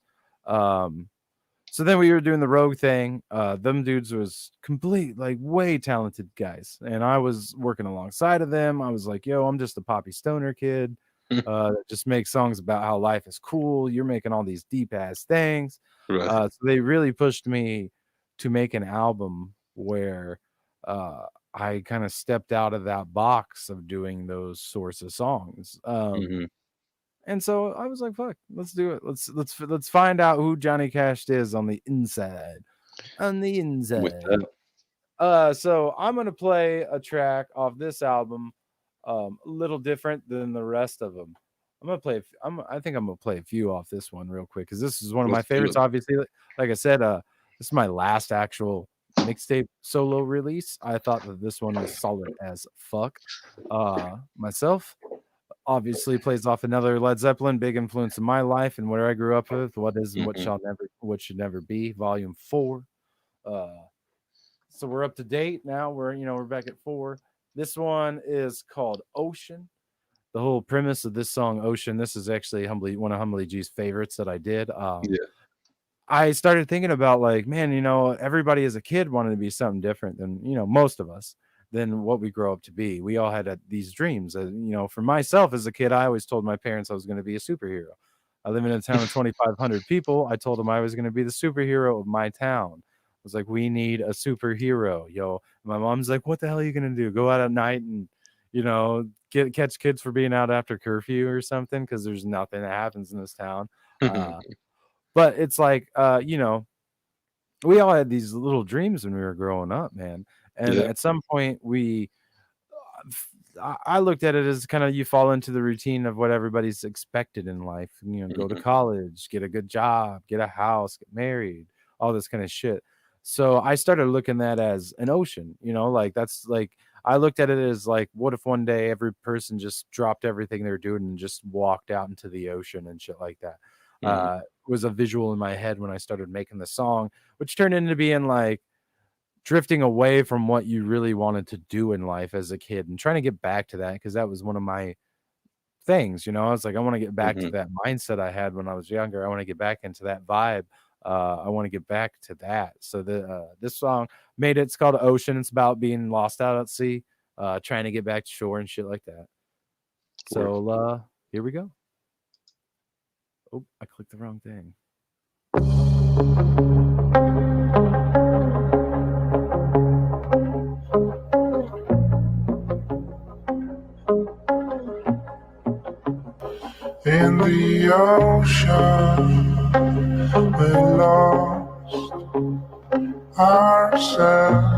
S1: So then we were doing the Rogue thing. Them dudes was complete, like, way talented guys, and I was working alongside of them. I was like, yo, I'm just a poppy stoner kid that just makes songs about how life is cool. You're making all these deep ass things.
S2: Right.
S1: So they really pushed me to make an album where I kind of stepped out of that box of doing those sorts of songs. And so I was like, fuck, let's do it. Let's find out who Johnny Cash is on the inside. On the inside. So I'm gonna play a track off this album, a little different than the rest of them. I think I'm gonna play a few off this one real quick, because this is one of my favorites. Obviously, like I said, this is my last actual mixtape solo release. I thought that this one was solid as fuck. Myself, obviously, plays off another Led Zeppelin, big influence in my life and where I grew up with. What is and what should never be, Volume 4. So we're up to date now. We're back at 4. This one is called Ocean. The whole premise of this song, Ocean, this is actually one of Humbly G's favorites that I did. I started thinking about, like, man, everybody as a kid wanted to be something different than, most of us, than what we grow up to be. We all had these dreams. For myself as a kid, I always told my parents I was going to be a superhero. I live in a town of 2,500 people. I told them I was going to be the superhero of my town. I was like, we need a superhero, yo. My mom's like, what the hell are you going to do? Go out at night and, catch kids for being out after curfew or something, because there's nothing that happens in this town. But it's like, we all had these little dreams when we were growing up, man. And
S2: Yeah.
S1: at some point, I looked at it as kind of, you fall into the routine of what everybody's expected in life. Go to college, get a good job, get a house, get married, all this kind of shit. So I started looking at that as an ocean, like that's like, I looked at it as like, what if one day every person just dropped everything they're doing and just walked out into the ocean and shit like that. Was a visual in my head when I started making the song, which turned into being like drifting away from what you really wanted to do in life as a kid and trying to get back to that, because that was one of my things. I was like, I want to get back to that mindset I had when I was younger. I want to get back into that vibe. I want to get back to that. So this song made it. It's called Ocean. It's about being lost out at sea, trying to get back to shore and shit like that. So here we go. Oh, I clicked the wrong thing.
S6: In the ocean, we lost ourselves.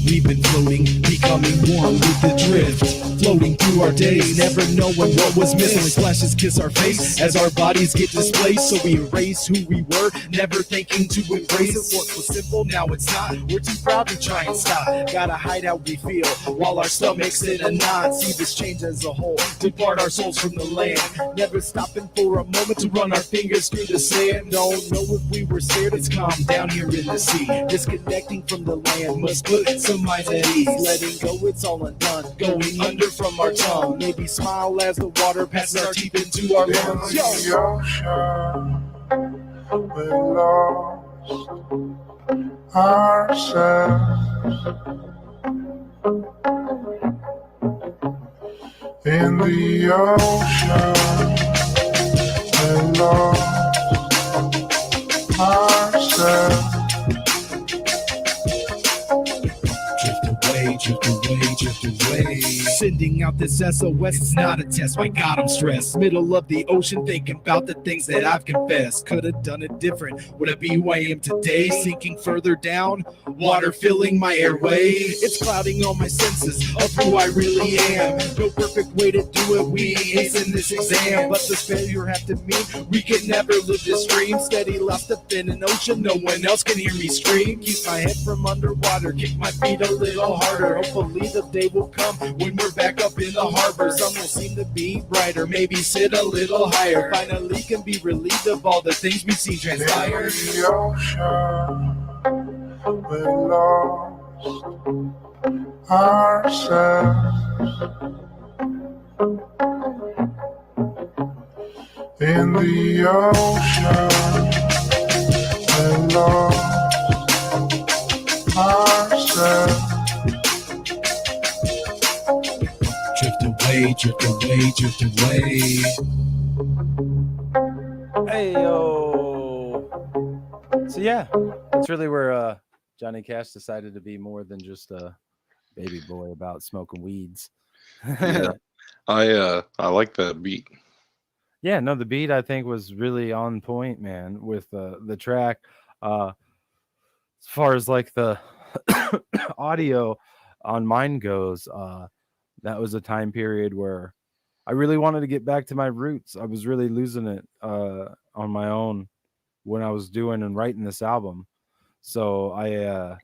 S3: We've been floating, becoming one with the drift. Floating through our days, never knowing what was missing. When splashes kiss our face as our bodies get displaced. So we erase who we were, never thinking to embrace it. Once was simple, now it's not. We're too proud to try and stop. Gotta hide how we feel while our stomachs in a knot. See this change as a whole, depart our souls from the land. Never stopping for a moment to run our fingers through the sand. Don't know if we were scared, it's calm down here in the sea. Disconnecting from the land, must put some minds at ease. Letting go, it's all undone. Going under from our tongue. Maybe smile as the water passes our teeth into our lungs.
S6: In the ocean, we lost ourselves. In the ocean, we lost ourselves.
S3: Drift away, drift away. Sending out this SOS, it's not a test. My God, I'm stressed. Middle of the ocean, thinking about the things that I've confessed. Could have done it different. Would I be who I am today? Sinking further down, water filling my airway. It's clouding all my senses of who I really am. No perfect way to do it. We ace in this exam, but this failure have to mean we can never live this dream. Steady lost up in an ocean, no one else can hear me scream. Keep my head from underwater, kick my feet a little harder. Hopefully the day will come when we're back up in the harbor. Sun will seem to be brighter, maybe sit a little higher. Finally can be relieved of all the things we've seen transpire.
S6: In the ocean, we lost ourselves. In the ocean, we lost ourselves.
S3: Drift away, drift away, drift away.
S1: Hey yo. So yeah, that's really where Johnny Cash decided to be more than just a baby boy about smoking weeds.
S2: Yeah. I like that beat.
S1: Yeah, no, the beat I think was really on point, man, with the track. As far as like the audio on mine goes, that was a time period where I really wanted to get back to my roots. I was really losing it on my own when I was doing and writing this album. So I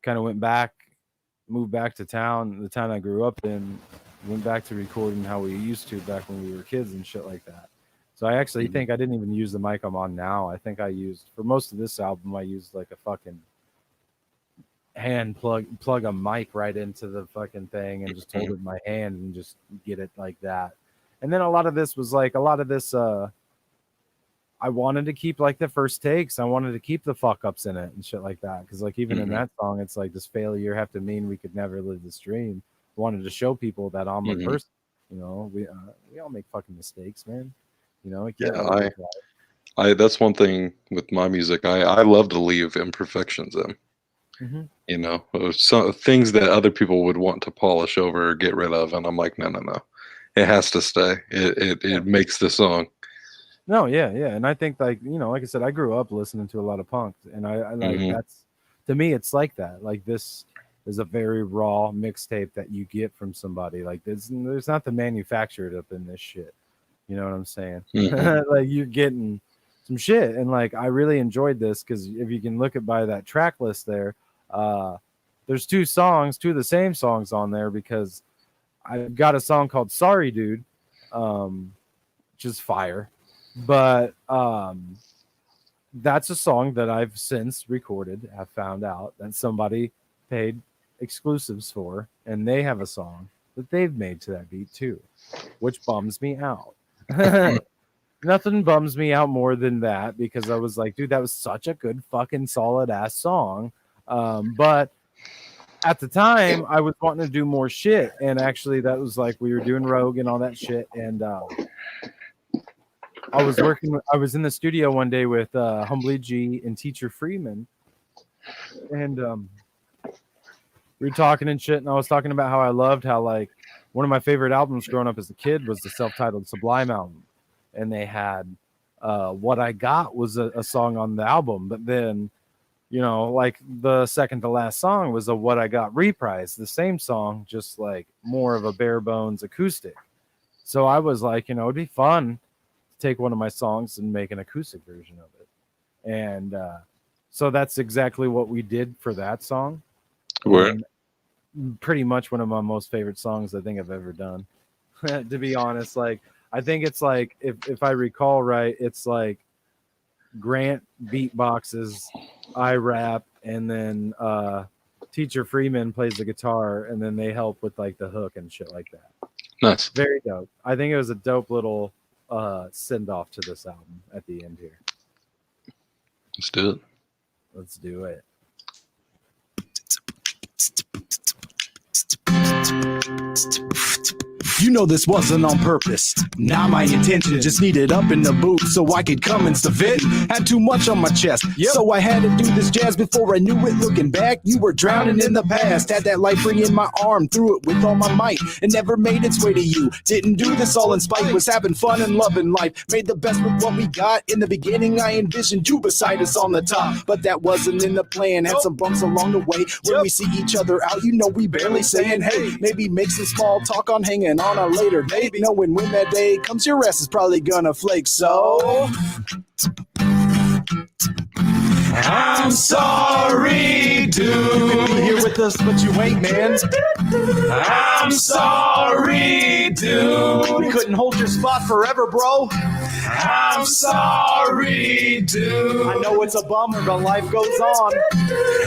S1: kind of moved back to town, the town I grew up in, went back to recording how we used to back when we were kids and shit like that. So I actually think I didn't even use the mic I'm on now. I think I used, for most of this album, I used like a fucking hand plug a mic right into the fucking thing and just hold it in my hand and just get it like that. And then a lot of this I wanted to keep like the first takes. I wanted to keep the fuck ups in it and shit like that. Cause like even in that song, it's like this failure have to mean we could never live this dream. I wanted to show people that I'm a person, you know, we all make fucking mistakes, man. You know,
S2: I that's one thing with my music. I love to leave imperfections in.
S1: Mhm.
S2: You know, some things that other people would want to polish over or get rid of, and I'm like, no, no, no, it has to stay. It makes the song.
S1: No, yeah, yeah, and I think like like I said, I grew up listening to a lot of punk, and I like
S2: Mhm.
S1: that's to me, it's like that. Like this is a very raw mixtape that you get from somebody. Like there's not the manufactured up in this shit. You know what I'm saying?
S2: Mhm.
S1: Like you're getting some shit, and like I really enjoyed this because if you can look at by that track list there, there's two of the same songs on there because I've got a song called "Sorry Dude," which is fire, but that's a song that I've since recorded. I've found out that somebody paid exclusives for, and they have a song that they've made to that beat too, which bums me out. Nothing bums me out more than that because I was like, dude, that was such a good fucking solid ass song. But at the time, I was wanting to do more shit, and actually, that was like we were doing Rogue and all that shit, and I was in the studio one day with Humbly G and Teacher Freeman, and we were talking and shit, and I was talking about how I loved how like one of my favorite albums growing up as a kid was the self-titled Sublime album, and they had What I Got was a song on the album, but then like the second to last song was a What I Got reprise, the same song, just like more of a bare bones acoustic. So I was like, it'd be fun to take one of my songs and make an acoustic version of it. And so that's exactly what we did for that song.
S2: Where?
S1: And pretty much one of my most favorite songs I think I've ever done. To be honest, like I think it's like if I recall right, it's like Grant beatboxes, I rap, and then Teacher Freeman plays the guitar, and then they help with like the hook and shit like that.
S2: Nice.
S1: Very dope. I think it was a dope little send off to this album at the end here.
S2: Let's do it.
S1: Let's do it.
S3: You know this wasn't on purpose. Not my intention. Just needed up in the booth so I could come and stuff it. Had too much on my chest, so I had to do this jazz. Before I knew it, looking back, you were drowning in the past. Had that light ring in my arm, threw it with all my might. It never made its way to you. Didn't do this all in spite. Was having fun and loving life. Made the best with what we got. In the beginning, I envisioned you beside us on the top, but that wasn't in the plan. Had some bumps along the way. When we see each other out, we barely saying hey. Maybe make some small talk on hanging on a later date, knowing when that day comes your ass is probably gonna flake. So I'm sorry, dude. You could be here with us, but you ain't, man. I'm sorry, dude. We couldn't hold your spot forever, bro. I'm sorry, dude. I know it's a bummer, but life goes on.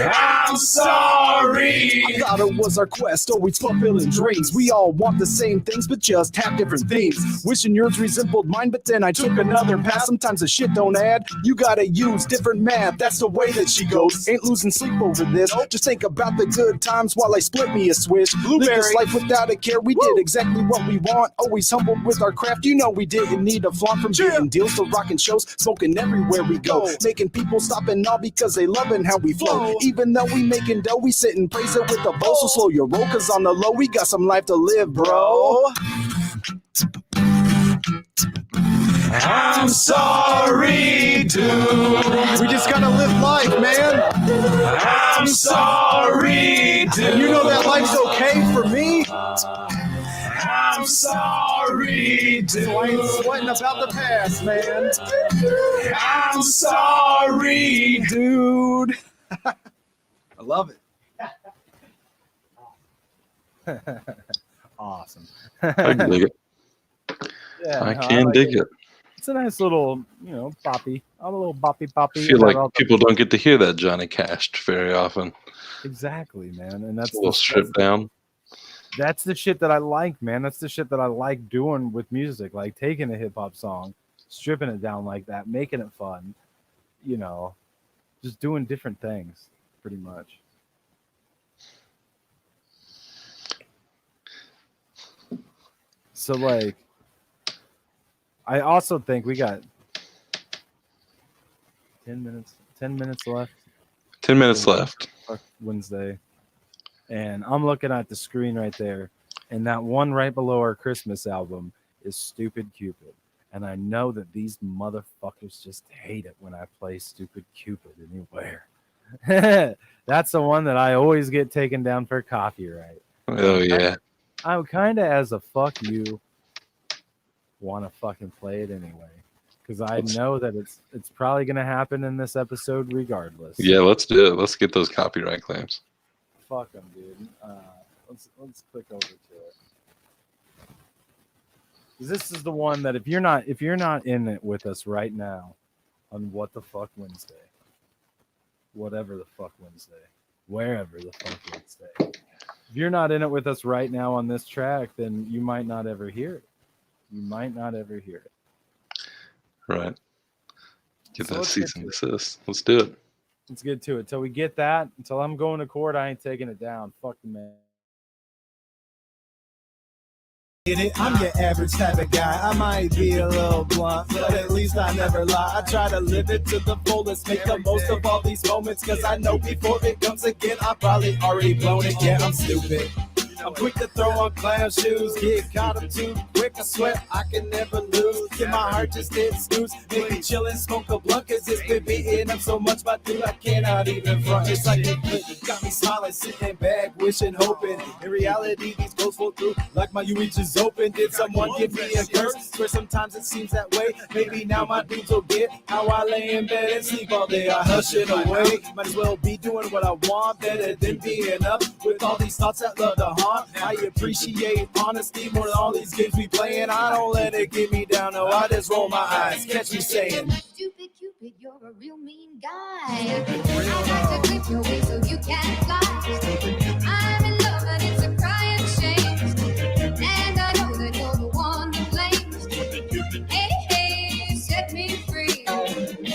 S3: I'm sorry. I thought it was our quest, always fulfilling dreams. We all want the same things, but just have different themes. Wishing yours resembled mine, but then I took another path. Sometimes the shit don't add. You gotta use different math. That's the way that she goes. Ain't losing sleep over this. Just think about the good times while I split me a swish. Live this life without a care. We did exactly what we want. Always humbled with our craft. We didn't need a flaunt from getting deals to rocking shows. Smoking everywhere we go. Making people stop and all because they loving how we flow. Even though we making dough, we sit and praise it with a bow. So slow your roll, cause on the low, we got some life to live, bro. I'm sorry, dude. We just gotta live life, man. I'm sorry, dude. You know that life's okay for me. I'm sorry, dude. So I ain't sweating about the past, man. I'm sorry, dude. I love it. Awesome.
S2: I can dig it.
S1: Yeah,
S2: I can dig it.
S1: It's a nice little, boppy. I'm a little boppy.
S2: I feel like people don't get to hear that Johnny Cash very often.
S1: Exactly, man. And that's
S2: a little stripped down.
S1: That's the shit that I like, man. That's the shit that I like doing with music. Like taking a hip hop song, stripping it down like that, making it fun, just doing different things pretty much. So like, I also think we got 10 minutes left.
S2: 10 minutes left.
S1: Fuck Wednesday, and I'm looking at the screen right there, and that one right below our Christmas album is Stupid Cupid. And I know that these motherfuckers just hate it when I play Stupid Cupid anywhere. That's the one that I always get taken down for copyright.
S2: Oh yeah.
S1: I'm kind of, as a fuck you, want to fucking play it anyway, because I know that it's probably gonna happen in this episode regardless.
S2: Yeah, let's do it. Let's get those copyright claims.
S1: Fuck them, dude. Let's click over to it. This is the one that if you're not in it with us right now on What the Fuck Wednesday, whatever the fuck Wednesday, wherever the fuck Wednesday, if you're not in it with us right now on this track, then you might not ever hear it. You might not ever hear it.
S2: Right. Get
S1: So
S2: that
S1: let's
S2: cease
S1: get
S2: and
S1: to it.
S2: desist. Let's do it.
S1: Let's get to it. Till we get that, until I'm going to court, I ain't taking it down. Fuck the man.
S7: I'm your average type of guy. I might be a little blunt, but at least I never lie. I try to live it to the fullest, make the most of all these moments, cause I know before it comes again, I probably already blown it. Yeah, I'm stupid. I'm quick to throw on clown shoes, get caught up too quick. I swear I can never lose. Get my heart just hit snooze. Make me chill and smoke a blunt, cause it's been beating up so much, my dude, I cannot even front. It's like it got me smiling, sitting back, wishing, hoping. In reality, these goals fall through like my reach is open. Did someone give me a curse? Swear sometimes it seems that way. Maybe now my dudes will get how I lay in bed and sleep all day. I hush it away. Might as well be doing what I want, better than being up with all these thoughts that love to haunt. I appreciate honesty more than all these games we playing. I don't let it get me down, no, I just roll my eyes. Catch me saying,
S11: Stupid Cupid, you're a real mean guy. I like to grip your way so you can't fly. I'm in love and it's a crying shame. And I know that you're the one to blame. Hey, hey, set me free.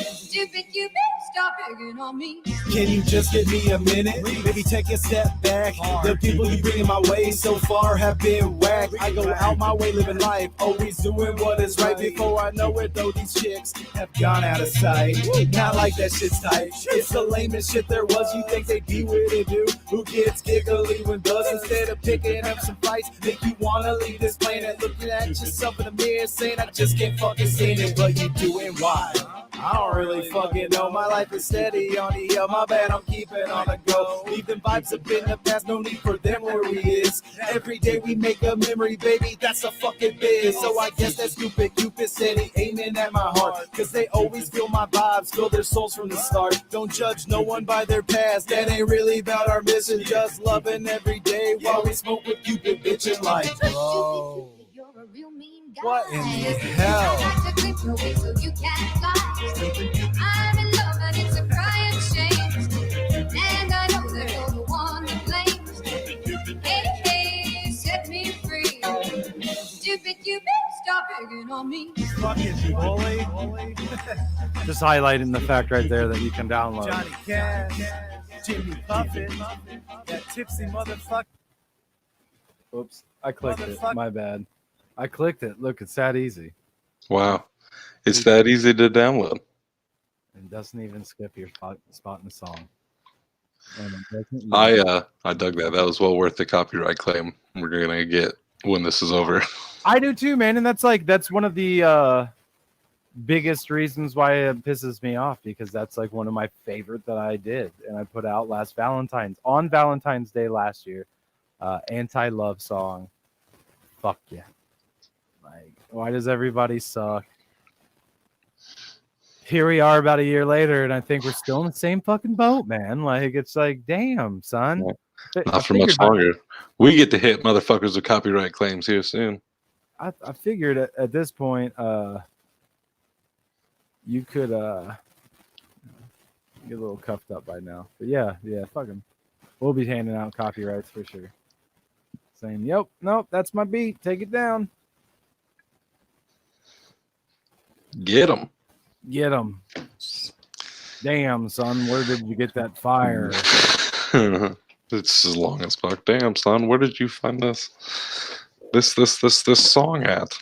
S11: Stupid Cupid, stop picking on me.
S7: can you just give me a minute? Maybe take a step back. The people you bring in my way so far have been whack. I go out my way living life, always doing what is right. Before I know it though, these chicks have gone out of sight. Not like that shit's tight. It's the lamest shit there was. You think they'd be with it, dude? Who gets giggly when does? Instead of picking up some fights, make you wanna leave this planet. Looking at yourself in the mirror saying I just can't fucking stand it. But you doing why? I don't really fucking know. My life is steady on the up. My bad, I'm keeping on the go. Leave them vibes up in the past. No need for them where we is. Every day we make a memory, baby. That's a fucking biz. So I guess that stupid Cupid said he aiming at my heart. Cause they always feel my vibes, feel their souls from the start. Don't judge no one by their past. That ain't really about our mission. Just loving every day while we smoke with Cupid, bitchin' like, bro.
S11: You're a real mean guy.
S7: What in the hell?
S11: I like to grip your way so you can't fly. I'm in love and it's a crying shame. And I know that you're the one to blame. Hey, hey, set me free. Stupid Cupid, stop picking on me.
S7: Fucking bully.
S1: Just highlighting the fact right there that you can download.
S7: Johnny Cash, Jimmy Buffett, that tipsy motherfucker.
S1: Oops, I clicked it. My bad. I clicked it. Look, it's that easy.
S2: Wow. It's that easy to download.
S1: It doesn't even skip your spot in the song. And it doesn't even-
S2: I dug that. That was well worth the copyright claim we're gonna get when this is over.
S1: I do too, man. And that's one of the biggest reasons why it pisses me off, because that's like one of my favorite that I did and I put out last on Valentine's Day last year. Anti-love song. Fuck yeah. Like, why does everybody suck? Here we are about a year later, and I think we're still in the same fucking boat, man. Like, it's like, damn, son.
S2: Not for much longer. We get to hit motherfuckers with copyright claims here soon.
S1: I figured at this point, you could get a little cuffed up by now. But yeah, fuck 'em. We'll be handing out copyrights for sure. Saying, yep, nope, that's my beat. Take it down.
S2: Get them.
S1: Get them. Damn, son, where did you get that fire?
S2: It's as long as fuck. Damn, son, where did you find this song at?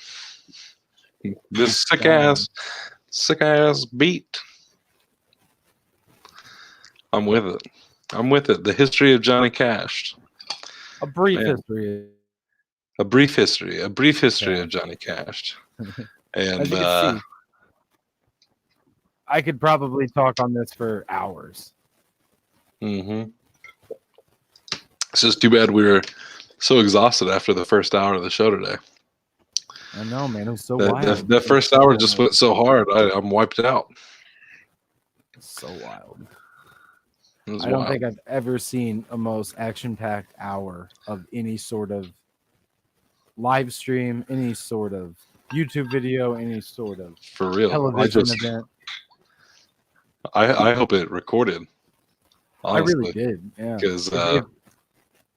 S2: This sick ass beat. I'm with it. I'm with it. The history of Johnny Cash.
S1: A brief
S2: Man.
S1: history.
S2: A brief history
S1: Yeah.
S2: of Johnny Cash.
S1: As
S2: And
S1: you can see, I could probably talk on this for hours.
S2: it's just too bad we were so exhausted after the first hour of the show today.
S1: I know, man. It was so wild.
S2: That first hour just went so hard. I'm wiped out.
S1: So wild.
S2: I
S1: don't think I've ever seen a most action-packed hour of any sort of live stream, any sort of YouTube video, any sort of
S2: for real.
S1: television event.
S2: I hope it recorded. Honestly.
S1: I really did. Yeah.
S2: Because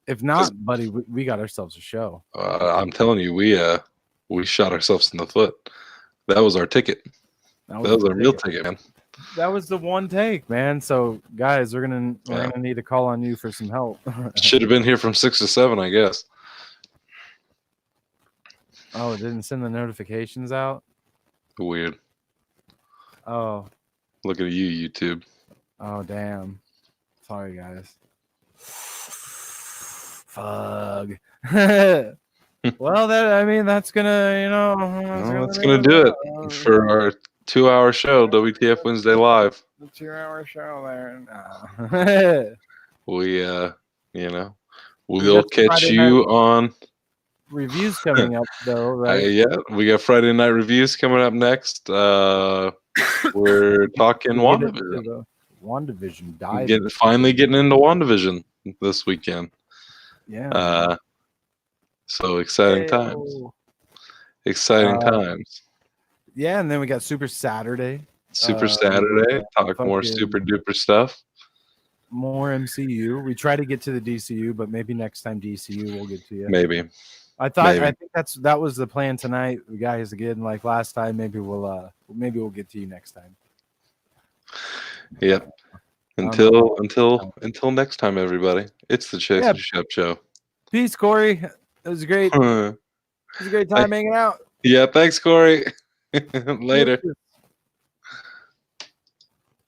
S1: if not, buddy, we got ourselves a show.
S2: I'm telling you, we shot ourselves in the foot. That was our ticket. That was our real ticket, man.
S1: That was the one take, man. So guys, we're gonna need to call on you for some help.
S2: Should have been here from 6 to 7, I guess.
S1: Oh, it didn't send the notifications out?
S2: Weird.
S1: Oh.
S2: Look at you, YouTube.
S1: Oh, damn. Sorry, guys. Fug. Well, that's gonna,
S2: that's gonna do it for our 2-hour show, WTF Wednesday Live.
S1: The 2-hour show there.
S2: We'll catch you on
S1: reviews coming up, though, right?
S2: Yeah, we got Friday night reviews coming up next. We're talking WandaVision.
S1: WandaVision.
S2: Finally getting into WandaVision this weekend.
S1: Yeah.
S2: So exciting times. Exciting times.
S1: Yeah, and then we got Super Saturday.
S2: Saturday. Talk more super duper stuff.
S1: More MCU. We try to get to the DCU, but maybe next time DCU we'll get to you.
S2: Maybe.
S1: I think that was the plan tonight, guys. Again, like last time, maybe we'll get to you next time.
S2: Yep. Until next time, everybody. It's the Chase and Shep Show.
S1: Peace, Corey. It was great. It was a great time hanging out.
S2: Yeah, thanks, Corey. Later.